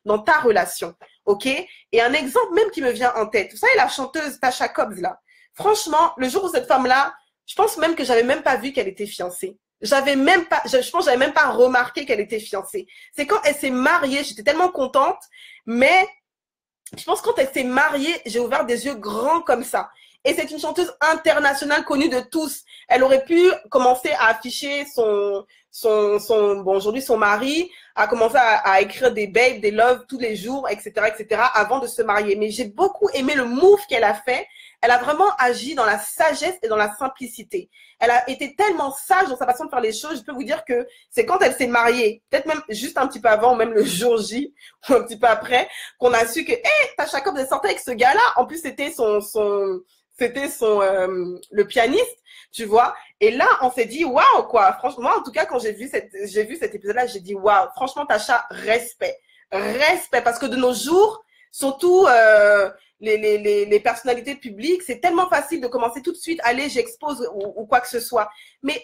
dans ta relation. Ok? Et un exemple même qui me vient en tête. Vous savez, la chanteuse Tasha Cobbs, là. Franchement, le jour où cette femme-là, je pense même que j'avais même pas vu qu'elle était fiancée. Je pense que j'avais même pas remarqué qu'elle était fiancée. C'est quand elle s'est mariée, j'étais tellement contente, mais je pense que quand elle s'est mariée, j'ai ouvert des yeux grands comme ça. Et c'est une chanteuse internationale connue de tous. Elle aurait pu commencer à afficher aujourd'hui son mari, a commencé à écrire des babes, des loves tous les jours, etc., avant de se marier. Mais j'ai beaucoup aimé le move qu'elle a fait. Elle a vraiment agi dans la sagesse et dans la simplicité. Elle a été tellement sage dans sa façon de faire les choses. Je peux vous dire que c'est quand elle s'est mariée, peut-être même juste un petit peu avant, ou même le jour J, ou un petit peu après, qu'on a su que, Tasha Cobbs est sortie avec ce gars-là. En plus, c'était le pianiste, tu vois. Et là, on s'est dit, waouh, quoi. Franchement, en tout cas, quand j'ai vu cet épisode-là, j'ai dit, waouh, franchement, Tasha, respect. Respect. Parce que de nos jours, surtout, les personnalités publiques, c'est tellement facile de commencer tout de suite, allez, j'expose ou quoi que ce soit. Mais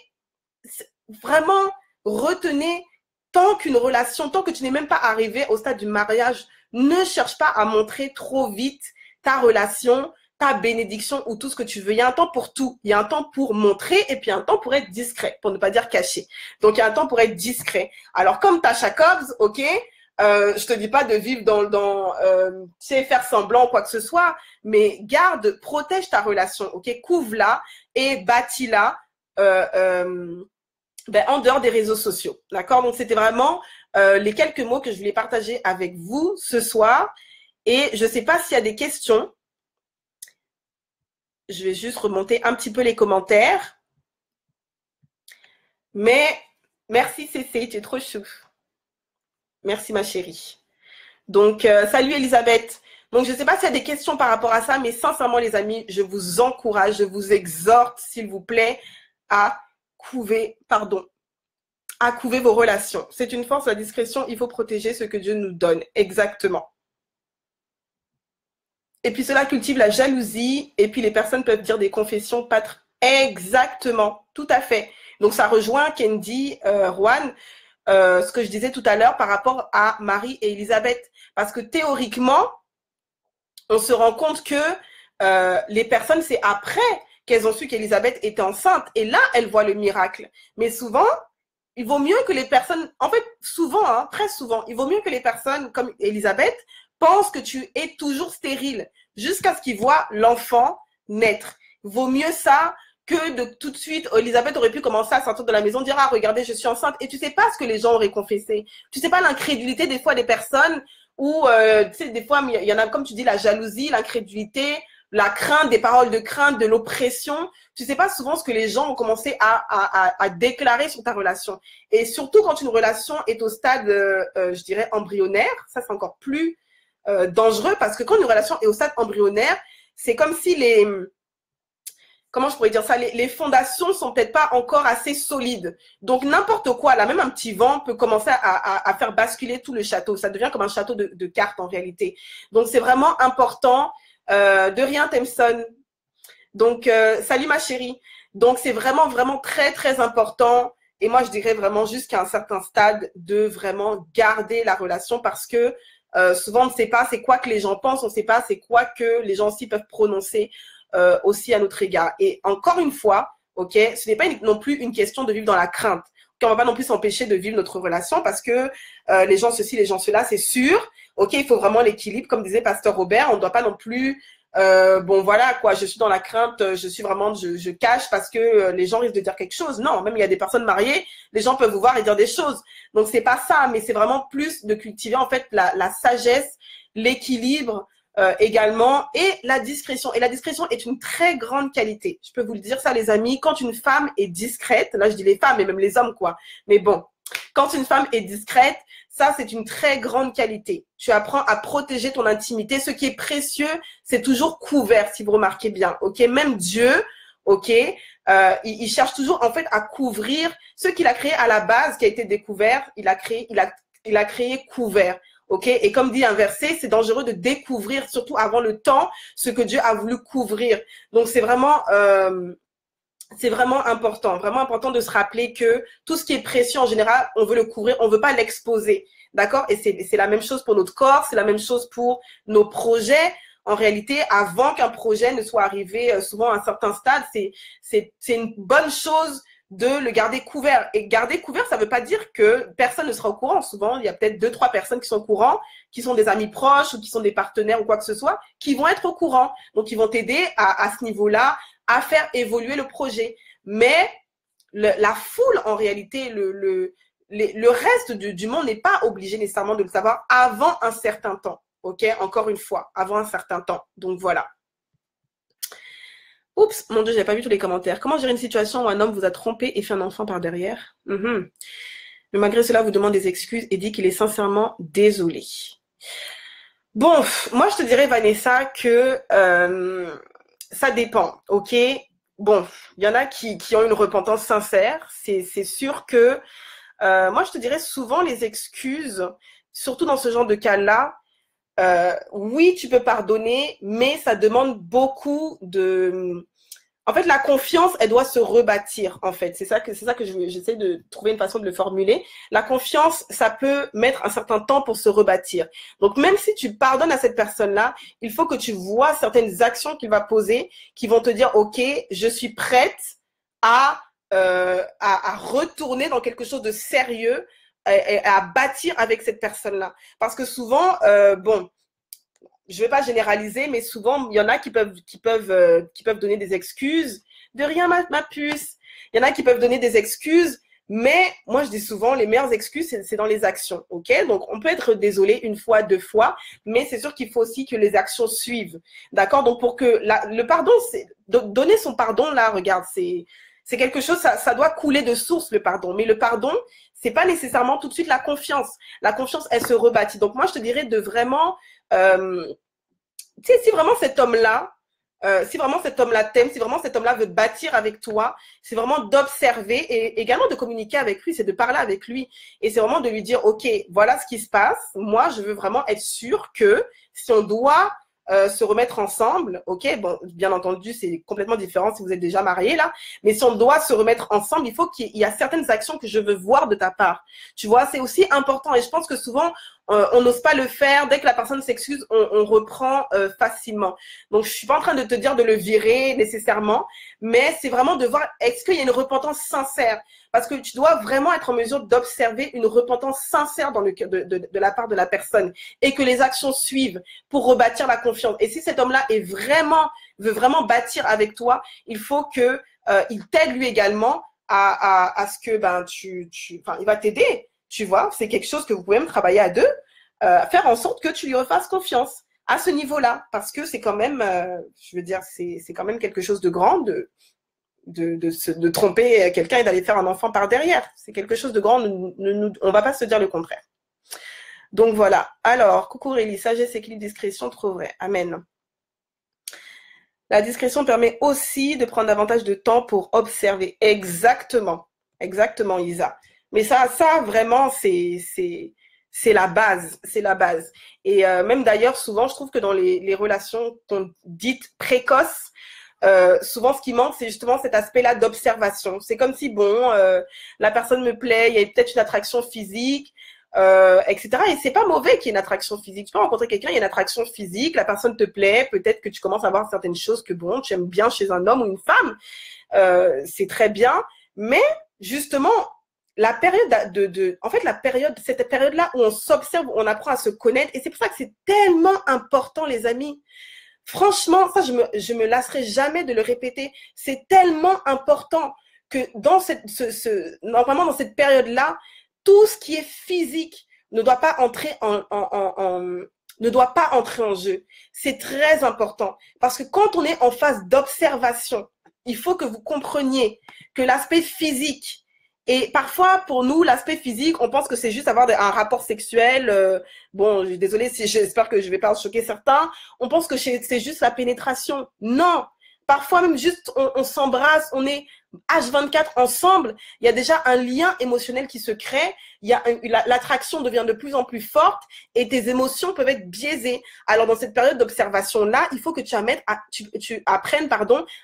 vraiment, retenez, tant que tu n'es même pas arrivé au stade du mariage, ne cherche pas à montrer trop vite ta relation, ta bénédiction ou tout ce que tu veux. Il y a un temps pour tout. Il y a un temps pour montrer et puis un temps pour être discret, pour ne pas dire caché. Donc, il y a un temps pour être discret. Alors, comme Tasha Cobbs, ok, je te dis pas de vivre tu sais, faire semblant ou quoi que ce soit, mais protège ta relation, ok, couvre-la et bâtis-la en dehors des réseaux sociaux, d'accord? Donc, c'était vraiment les quelques mots que je voulais partager avec vous ce soir. Et je sais pas s'il y a des questions. Je vais juste remonter un petit peu les commentaires. Mais merci Cécile, tu es trop chou. Merci ma chérie. Donc, salut Elisabeth. Donc, je ne sais pas s'il y a des questions par rapport à ça, mais sincèrement les amis, je vous encourage, je vous exhorte, s'il vous plaît, à couver vos relations. C'est une force, la discrétion, il faut protéger ce que Dieu nous donne. Exactement. Et puis cela cultive la jalousie, et puis les personnes peuvent dire des confessions exactement, tout à fait. Donc ça rejoint Kendi, Juan, ce que je disais tout à l'heure par rapport à Marie et Elisabeth. Parce que théoriquement, on se rend compte que les personnes, c'est après qu'elles ont su qu'Elisabeth était enceinte. Et là, elles voient le miracle. Mais souvent, il vaut mieux que les personnes, en fait, souvent, hein, très souvent, il vaut mieux que les personnes comme Elisabeth pensent que tu es toujours stérile jusqu'à ce qu'ils voient l'enfant naître. Il vaut mieux ça que de tout de suite, Elisabeth aurait pu commencer à sortir de la maison, dire, ah, regardez, je suis enceinte. Et tu sais pas ce que les gens auraient confessé. Tu sais pas l'incrédulité des fois des personnes où, tu sais, des fois, il y en a, comme tu dis, la jalousie, l'incrédulité, la crainte, des paroles de crainte, de l'oppression. Tu sais pas souvent ce que les gens ont commencé à déclarer sur ta relation. Et surtout quand une relation est au stade, je dirais, embryonnaire, ça c'est encore plus dangereux parce que quand une relation est au stade embryonnaire, c'est comme si comment je pourrais dire ça, les fondations sont peut-être pas encore assez solides. Donc, n'importe quoi, là, même un petit vent peut commencer à faire basculer tout le château. Ça devient comme un château de cartes en réalité. Donc, c'est vraiment important. De rien, Temson. Donc, salut ma chérie. Donc, c'est vraiment, vraiment très, très important. Et moi, je dirais vraiment jusqu'à un certain stade de vraiment garder la relation parce que souvent, on ne sait pas c'est quoi que les gens pensent, on ne sait pas c'est quoi que les gens aussi peuvent prononcer aussi à notre égard. Et encore une fois, ok, ce n'est pas non plus une question de vivre dans la crainte. On ne va pas non plus s'empêcher de vivre notre relation parce que les gens ceci, les gens cela, c'est sûr. Ok, il faut vraiment l'équilibre, comme disait Pasteur Robert. On ne doit pas non plus, bon voilà quoi, je suis dans la crainte, je suis vraiment, je cache parce que les gens risquent de dire quelque chose. Non, même il y a des personnes mariées, les gens peuvent vous voir et dire des choses. Donc c'est pas ça, mais c'est vraiment plus de cultiver en fait la sagesse, l'équilibre. Également, et la discrétion. Et la discrétion est une très grande qualité. Je peux vous le dire ça, les amis. Quand une femme est discrète, là je dis les femmes et même les hommes, quoi. Mais bon, quand une femme est discrète, ça c'est une très grande qualité. Tu apprends à protéger ton intimité. Ce qui est précieux, c'est toujours couvert, si vous remarquez bien. Ok, même Dieu, ok, il cherche toujours en fait à couvrir ce qu'il a créé à la base, qui a été découvert. Il a créé couvert. Ok, et comme dit un verset, c'est dangereux de découvrir, surtout avant le temps, ce que Dieu a voulu couvrir. Donc c'est vraiment important de se rappeler que tout ce qui est précieux en général, on veut le couvrir, on veut pas l'exposer, d'accord? Et c'est la même chose pour notre corps, c'est la même chose pour nos projets. En réalité, avant qu'un projet ne soit arrivé, souvent à un certain stade, c'est une bonne chose de le garder couvert. Et garder couvert, ça ne veut pas dire que personne ne sera au courant. Souvent, il y a peut-être 2-3 personnes qui sont au courant, qui sont des amis proches ou qui sont des partenaires ou quoi que ce soit, qui vont être au courant. Donc, ils vont t'aider à ce niveau-là à faire évoluer le projet. Mais la foule, en réalité, le reste du monde n'est pas obligé nécessairement de le savoir avant un certain temps. Ok, encore une fois, avant un certain temps. Donc, voilà. Oups, mon Dieu, j'avais pas vu tous les commentaires. Comment gérer une situation où un homme vous a trompé et fait un enfant par derrière? Mais malgré cela, vous demande des excuses et dit qu'il est sincèrement désolé. Bon, moi, je te dirais, Vanessa, que ça dépend, ok? Bon, il y en a qui ont une repentance sincère. C'est sûr que, moi, je te dirais souvent les excuses, surtout dans ce genre de cas-là, oui, tu peux pardonner, mais ça demande beaucoup de... En fait, la confiance, elle doit se rebâtir, en fait. C'est ça que j'essaie de trouver une façon de le formuler. La confiance, ça peut mettre un certain temps pour se rebâtir. Donc, même si tu pardonnes à cette personne-là, il faut que tu vois certaines actions qu'il va poser qui vont te dire, OK, je suis prête à retourner dans quelque chose de sérieux et à bâtir avec cette personne-là. Parce que souvent, bon, je ne vais pas généraliser, mais souvent, il y en a qui peuvent donner des excuses. De rien, ma puce. Il y en a qui peuvent donner des excuses, mais moi, je dis souvent, les meilleures excuses, c'est dans les actions. Ok? Donc, on peut être désolé une fois, 2 fois, mais c'est sûr qu'il faut aussi que les actions suivent. D'accord? Donc, pour que le pardon, donner son pardon, là, regarde, c'est quelque chose, ça doit couler de source, le pardon. Mais le pardon, c'est pas nécessairement tout de suite la confiance. La confiance, elle se rebâtit. Donc, moi, je te dirais de vraiment... tu sais, si vraiment cet homme-là t'aime, si vraiment cet homme-là veut bâtir avec toi, c'est vraiment d'observer et également de communiquer avec lui, c'est de parler avec lui. Et c'est vraiment de lui dire, OK, voilà ce qui se passe. Moi, je veux vraiment être sûre que si on doit se remettre ensemble, ok, bon, bien entendu, c'est complètement différent si vous êtes déjà marié là, mais si on doit se remettre ensemble, il faut qu'il y a certaines actions que je veux voir de ta part. Tu vois, c'est aussi important et je pense que souvent, on n'ose pas le faire. Dès que la personne s'excuse, on reprend facilement. Donc, je suis pas en train de te dire de le virer nécessairement, mais c'est vraiment de voir est-ce qu'il y a une repentance sincère. Parce que tu dois vraiment être en mesure d'observer une repentance sincère dans le cœur de la part de la personne et que les actions suivent pour rebâtir la confiance. Et si cet homme-là veut vraiment bâtir avec toi, il faut que il t'aide lui également à ce que ben, enfin, il va t'aider, tu vois. C'est quelque chose que vous pouvez même travailler à deux, faire en sorte que tu lui refasses confiance à ce niveau-là, parce que c'est quand même, je veux dire, c'est quand même quelque chose de grand de tromper quelqu'un et d'aller faire un enfant par derrière. C'est quelque chose de grand, on va pas se dire le contraire. Donc voilà. Alors, coucou Rélie, sagesse, équilibre, discrétion, trop vrai. Amen. La discrétion permet aussi de prendre davantage de temps pour observer. Exactement. Exactement, Isa. Mais ça vraiment, c'est la base. C'est la base. Et même d'ailleurs, souvent, je trouve que dans les relations dites précoces, souvent, ce qui manque, c'est justement cet aspect-là d'observation. C'est comme si, bon, la personne me plaît, il y a peut-être une attraction physique, etc. Et c'est pas mauvais qu'il y ait une attraction physique. Tu peux rencontrer quelqu'un, il y a une attraction physique, la personne te plaît, peut-être que tu commences à voir certaines choses que, bon, tu aimes bien chez un homme ou une femme. C'est très bien. Mais, justement, la période en fait, cette période-là où on s'observe, où on apprend à se connaître, et c'est pour ça que c'est tellement important, les amis. Franchement, ça, je me lasserai jamais de le répéter. C'est tellement important que dans normalement, dans cette période-là, tout ce qui est physique ne doit pas entrer ne doit pas entrer en jeu. C'est très important parce que quand on est en phase d'observation, il faut que vous compreniez que l'aspect physique, et parfois, pour nous, l'aspect physique, on pense que c'est juste avoir un rapport sexuel. Bon, désolée, j'espère que je ne vais pas choquer certains. On pense que c'est juste la pénétration. Non. Parfois, même juste, on s'embrasse, on est H24 ensemble. Il y a déjà un lien émotionnel qui se crée. L'attraction devient de plus en plus forte et tes émotions peuvent être biaisées. Alors, dans cette période d'observation-là, il faut que tu apprennes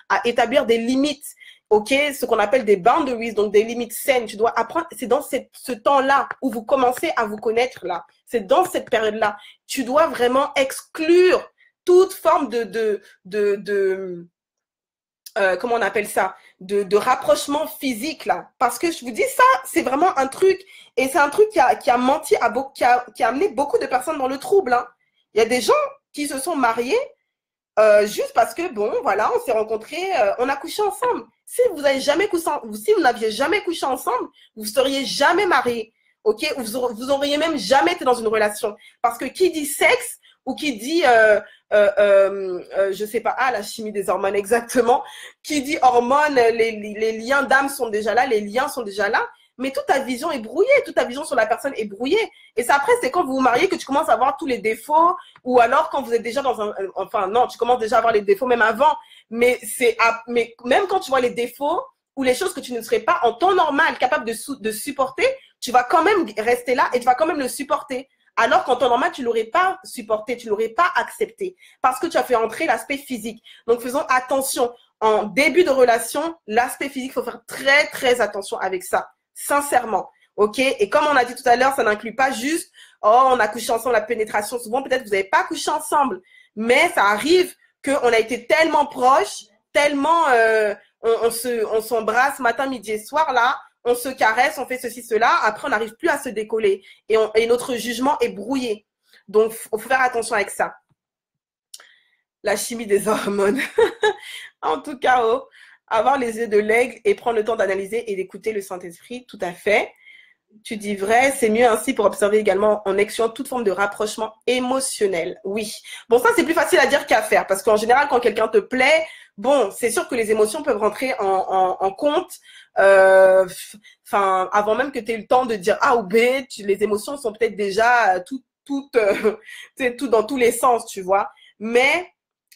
à établir des limites. Ok, ce qu'on appelle des boundaries, donc des limites saines. Tu dois apprendre, c'est dans ce temps-là où vous commencez à vous connaître là. C'est dans cette période-là. Tu dois vraiment exclure toute forme comment on appelle ça, de rapprochement physique là. Parce que je vous dis ça, c'est vraiment un truc, et c'est un truc qui a menti qui a amené beaucoup de personnes dans le trouble. Hein. Il y a des gens qui se sont mariés juste parce que, bon, voilà, on s'est rencontrés, on a couché ensemble. Si vous n'aviez jamais couché ensemble, vous ne seriez jamais mariés, ok? Vous auriez même jamais été dans une relation. Parce que qui dit sexe ou qui dit, je sais pas, la chimie des hormones exactement, qui dit hormones, les liens d'âme sont déjà là, les liens sont déjà là. Mais toute ta vision est brouillée, toute ta vision sur la personne est brouillée. Et c'est après, c'est quand vous vous mariez que tu commences à voir tous les défauts, ou alors quand vous êtes déjà enfin non, tu commences déjà à voir les défauts même avant. Mais même quand tu vois les défauts ou les choses que tu ne serais pas en temps normal capable de supporter, tu vas quand même rester là et tu vas quand même le supporter. Alors qu'en temps normal, tu l'aurais pas supporté, tu l'aurais pas accepté parce que tu as fait entrer l'aspect physique. Donc faisons attention. En début de relation, l'aspect physique, il faut faire très très attention avec ça. Sincèrement, ok? Et comme on a dit tout à l'heure, ça n'inclut pas juste « Oh, on a couché ensemble, la pénétration. » Souvent, peut-être vous n'avez pas couché ensemble, mais ça arrive qu'on a été tellement proches, tellement on s'embrasse matin, midi et soir, là, on se caresse, on fait ceci, cela. Après, on n'arrive plus à se décoller et notre jugement est brouillé. Donc, il faut faire attention avec ça. La chimie des hormones. En tout cas, avoir les yeux de l'aigle et prendre le temps d'analyser et d'écouter le Saint-Esprit, tout à fait. Tu dis vrai, c'est mieux ainsi pour observer également en excluant toute forme de rapprochement émotionnel. Oui. Bon, ça, c'est plus facile à dire qu'à faire parce qu'en général, quand quelqu'un te plaît, bon, c'est sûr que les émotions peuvent rentrer en compte. Avant même que tu aies eu le temps de dire A ou B, les émotions sont peut-être déjà tout dans tous les sens, tu vois. Mais,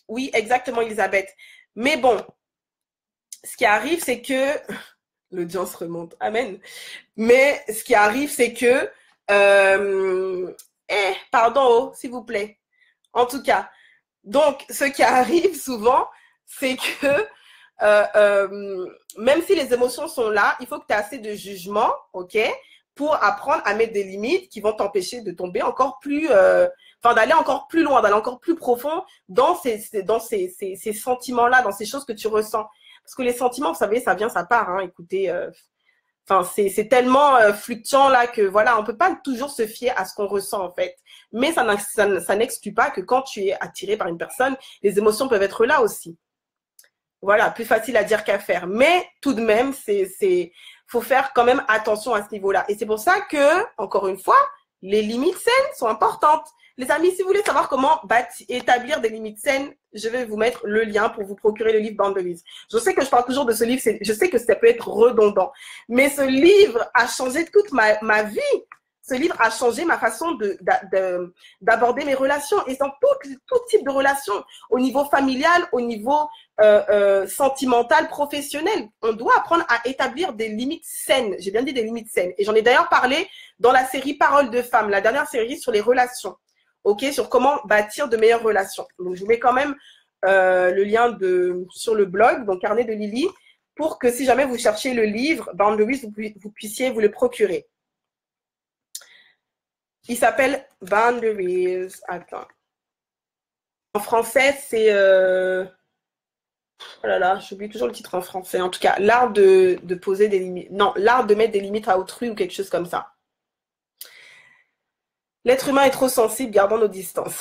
oui, exactement, Elisabeth. Mais bon, ce qui arrive, c'est que l'audience remonte. Amen. Mais ce qui arrive, c'est que pardon, s'il vous plaît. En tout cas, donc ce qui arrive souvent, c'est que même si les émotions sont là, il faut que tu aies assez de jugement, ok, pour apprendre à mettre des limites qui vont t'empêcher de tomber encore plus, d'aller encore plus loin, d'aller encore plus profond dans ces sentiments-là, dans ces choses que tu ressens. Parce que les sentiments, vous savez, ça vient, ça part. Hein. Écoutez, c'est tellement fluctuant là que voilà, on peut pas toujours se fier à ce qu'on ressent en fait. Mais ça n'exclut pas que quand tu es attiré par une personne, les émotions peuvent être là aussi. Voilà, plus facile à dire qu'à faire. Mais tout de même, faut faire quand même attention à ce niveau-là. Et c'est pour ça que, encore une fois, les limites saines sont importantes. Les amis, si vous voulez savoir comment établir des limites saines, je vais vous mettre le lien pour vous procurer le livre Boundaries. Je sais que je parle toujours de ce livre, je sais que ça peut être redondant, mais ce livre a changé toute ma vie. Ce livre a changé ma façon d'aborder mes relations, et dans tout type de relations, au niveau familial, au niveau sentimental, professionnel. On doit apprendre à établir des limites saines. J'ai bien dit des limites saines. Et j'en ai d'ailleurs parlé dans la série Paroles de femmes, la dernière série sur les relations. OK, sur comment bâtir de meilleures relations. Donc, je vous mets quand même le lien sur le blog, donc Carnet de Lily, pour que si jamais vous cherchez le livre Boundaries, vous puissiez vous le procurer. Il s'appelle Boundaries. Attends. En français, c'est... oh là là, j'oublie toujours le titre en français. En tout cas, l'art de poser des limites. Non, l'art de mettre des limites à autrui ou quelque chose comme ça. L'être humain est trop sensible, gardons nos distances.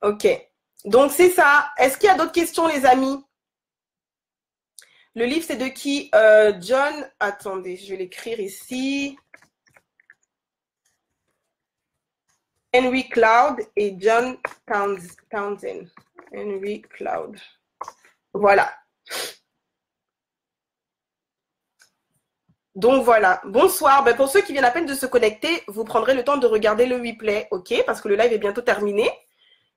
Ok. Donc, c'est ça. Est-ce qu'il y a d'autres questions, les amis? Le livre, c'est de qui? John... Attendez, je vais l'écrire ici. Henry Cloud et John Townsend. Henry Cloud. Voilà. Donc voilà, bonsoir. Ben, pour ceux qui viennent à peine de se connecter, vous prendrez le temps de regarder le replay, ok? Parce que le live est bientôt terminé.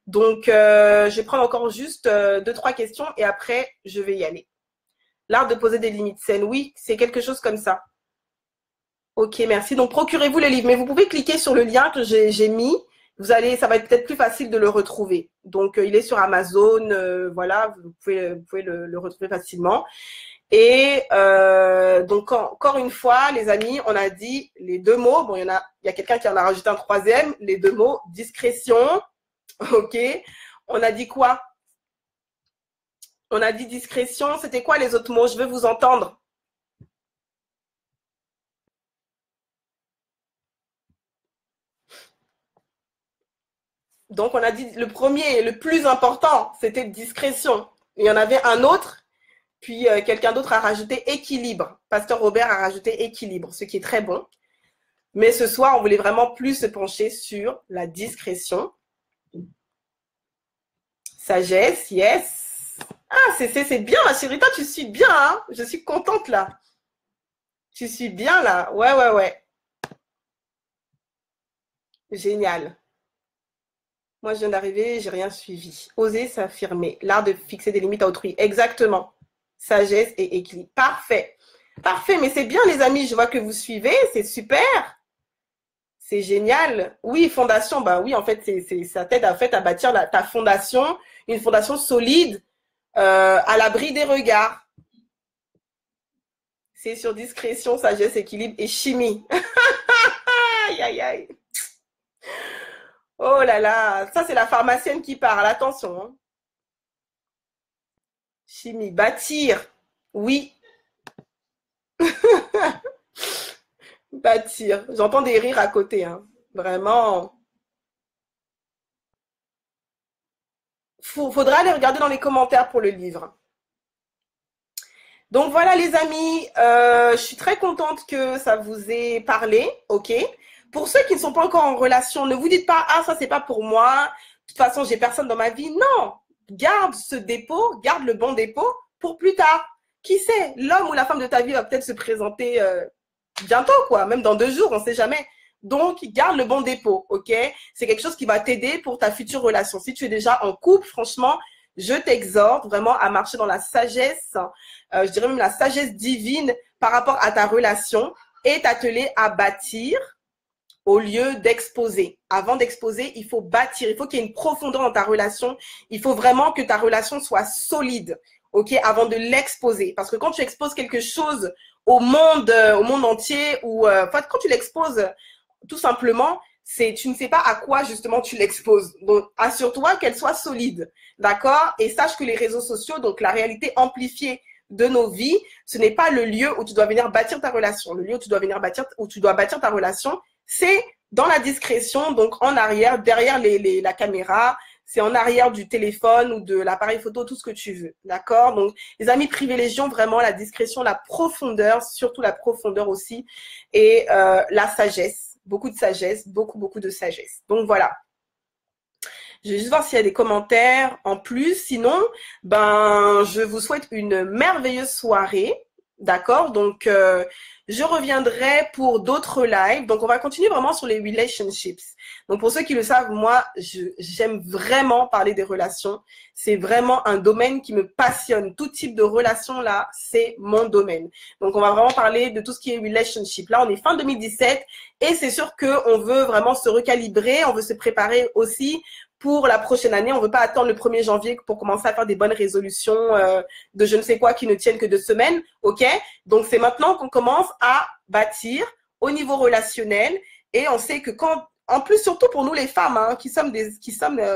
Donc, je vais prendre encore juste 2-3 questions et après, je vais y aller. L'art de poser des limites saines, oui, c'est quelque chose comme ça. Ok, merci. Donc, procurez-vous le livre. Mais vous pouvez cliquer sur le lien que j'ai mis. Ça va être peut-être plus facile de le retrouver. Donc, il est sur Amazon. Voilà, vous pouvez le retrouver facilement. Et donc, encore une fois, les amis, on a dit les deux mots. Bon, il y a quelqu'un qui en a rajouté un troisième. Les deux mots, discrétion. OK. On a dit quoi? On a dit discrétion. C'était quoi les autres mots? Je veux vous entendre. Donc, on a dit le premier, le plus important, c'était discrétion. Il y en avait un autre. Puis, quelqu'un d'autre a rajouté équilibre. Pasteur Robert a rajouté équilibre, ce qui est très bon. Mais ce soir, on voulait vraiment plus se pencher sur la discrétion. Sagesse, yes. Ah, c'est bien, ma chérie. Toi, tu suis bien, hein? Je suis contente, là. Tu suis bien, là. Ouais. Génial. Moi, je viens d'arriver, j'ai rien suivi. Oser s'affirmer. L'art de fixer des limites à autrui. Exactement. Sagesse et équilibre. Parfait. Parfait, mais c'est bien, les amis. Je vois que vous suivez. C'est super. C'est génial. Oui, fondation. Bah oui, en fait, ça t'aide en fait à bâtir ta fondation, une fondation solide, à l'abri des regards. C'est sur discrétion, sagesse, équilibre et chimie. Aïe, aïe, aïe. Oh là là, ça c'est la pharmacienne qui parle, attention. Hein. Chimie, bâtir, oui. Bâtir, j'entends des rires à côté, hein. Vraiment. Faudra aller regarder dans les commentaires pour le livre. Donc voilà les amis, je suis très contente que ça vous ait parlé, ok? Pour ceux qui ne sont pas encore en relation, ne vous dites pas « Ah, ça, c'est pas pour moi. De toute façon, j'ai personne dans ma vie. » Non, garde ce dépôt, garde le bon dépôt pour plus tard. Qui sait, l'homme ou la femme de ta vie va peut-être se présenter bientôt, quoi, même dans 2 jours, on ne sait jamais. Donc, garde le bon dépôt, ok? C'est quelque chose qui va t'aider pour ta future relation. Si tu es déjà en couple, franchement, je t'exhorte vraiment à marcher dans la sagesse, je dirais même la sagesse divine par rapport à ta relation et t'atteler à bâtir au lieu d'exposer. Avant d'exposer, il faut bâtir. Il faut qu'il y ait une profondeur dans ta relation. Il faut vraiment que ta relation soit solide, ok, avant de l'exposer. Parce que quand tu exposes quelque chose au monde entier, ou quand tu l'exposes tout simplement, tu ne sais pas à quoi justement tu l'exposes. Donc, assure-toi qu'elle soit solide, d'accord? Et sache que les réseaux sociaux, donc la réalité amplifiée de nos vies, ce n'est pas le lieu où tu dois venir bâtir ta relation. Le lieu où tu dois venir bâtir ta relation, c'est dans la discrétion, donc en arrière, derrière la caméra. c'est en arrière du téléphone ou de l'appareil photo, tout ce que tu veux. D'accord? Donc, les amis, privilégions vraiment la discrétion, la profondeur, surtout la profondeur aussi, et la sagesse. Beaucoup de sagesse, beaucoup de sagesse. Donc, voilà. Je vais juste voir s'il y a des commentaires en plus. Sinon, ben, je vous souhaite une merveilleuse soirée. D'accord? Donc, je reviendrai pour d'autres lives. Donc, on va continuer vraiment sur les relationships. Donc, pour ceux qui le savent, moi, j'aime vraiment parler des relations. C'est vraiment un domaine qui me passionne. Tout type de relation, là, c'est mon domaine. Donc, on va vraiment parler de tout ce qui est relationship. Là, on est fin 2017 et c'est sûr qu'on veut vraiment se recalibrer. On veut se préparer aussi pour la prochaine année. On ne veut pas attendre le 1er janvier pour commencer à faire des bonnes résolutions de je ne sais quoi qui ne tiennent que 2 semaines. OK? Donc, c'est maintenant qu'on commence à bâtir au niveau relationnel. Et on sait que quand, en plus, surtout pour nous les femmes, hein,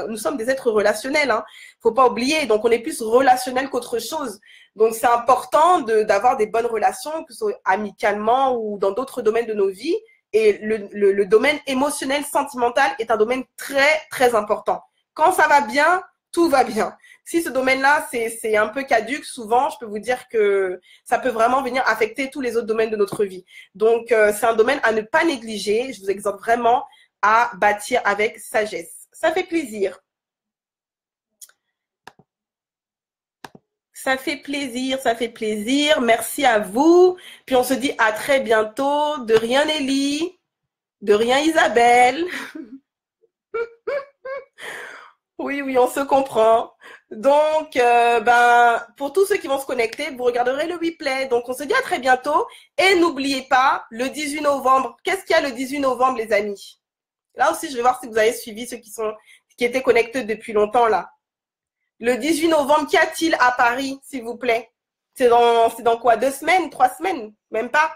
nous sommes des êtres relationnels. Hein. Faut pas oublier. Donc, on est plus relationnel qu'autre chose. Donc, c'est important d'avoir des bonnes relations, que ce soit amicalement ou dans d'autres domaines de nos vies. Et le domaine émotionnel, sentimental est un domaine très, très important. Quand ça va bien, tout va bien. Si ce domaine-là, c'est un peu caduque, souvent, je peux vous dire que ça peut vraiment venir affecter tous les autres domaines de notre vie. Donc, c'est un domaine à ne pas négliger. Je vous exhorte vraiment à bâtir avec sagesse. Ça fait plaisir. Ça fait plaisir, ça fait plaisir. Merci à vous. Puis on se dit à très bientôt. De rien, Nelly. De rien, Isabelle. Oui, oui, on se comprend. Donc, ben, pour tous ceux qui vont se connecter, vous regarderez le replay. Donc, on se dit à très bientôt. Et n'oubliez pas, le 18 novembre, qu'est-ce qu'il y a le 18 novembre, les amis? Là aussi, je vais voir si vous avez suivi ceux qui étaient connectés depuis longtemps, là. Le 18 novembre, qu'y a-t-il à Paris, s'il vous plaît? C'est dans quoi? 2 semaines? 3 semaines? Même pas?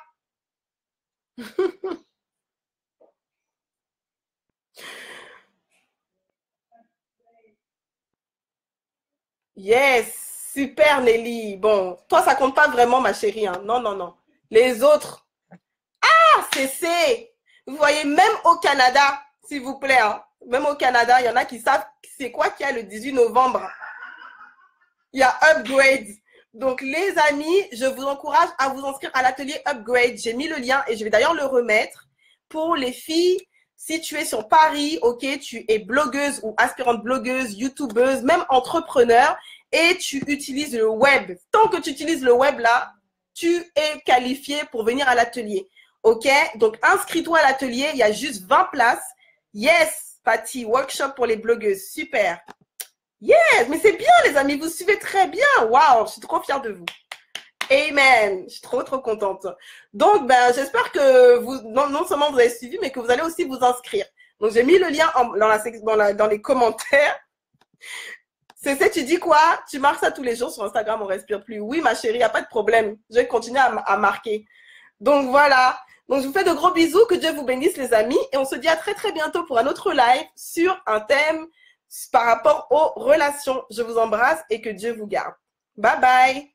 Yes, super Nelly. Bon, toi, ça compte pas vraiment, ma chérie. Hein. Non, non, non. Les autres, c'est. Vous voyez, même au Canada, s'il vous plaît, hein, même au Canada, il y en a qui savent c'est quoi qu'il y a le 18 novembre. Il y a Upgrade. Donc, les amis, je vous encourage à vous inscrire à l'atelier Upgrade. J'ai mis le lien et je vais d'ailleurs le remettre pour les filles. Si tu es sur Paris, ok, tu es blogueuse ou aspirante blogueuse, youtubeuse, même entrepreneur et tu utilises le web. Tant que tu utilises le web là, tu es qualifié pour venir à l'atelier. Ok, donc inscris-toi à l'atelier. Il y a juste 20 places. Yes, Patty, workshop pour les blogueuses. Super. Yes, mais c'est bien les amis, vous suivez très bien. Waouh, je suis trop fière de vous. Amen. Je suis trop, trop contente. Donc, ben, j'espère que vous, non seulement vous avez suivi, mais que vous allez aussi vous inscrire. Donc, j'ai mis le lien dans les commentaires. C'est, tu dis quoi? Tu marques ça tous les jours sur Instagram, on respire plus. Oui, ma chérie, il n'y a pas de problème. Je vais continuer à marquer. Donc, voilà. Donc, je vous fais de gros bisous. Que Dieu vous bénisse, les amis. Et on se dit à très, très bientôt pour un autre live sur un thème par rapport aux relations. Je vous embrasse et que Dieu vous garde. Bye bye.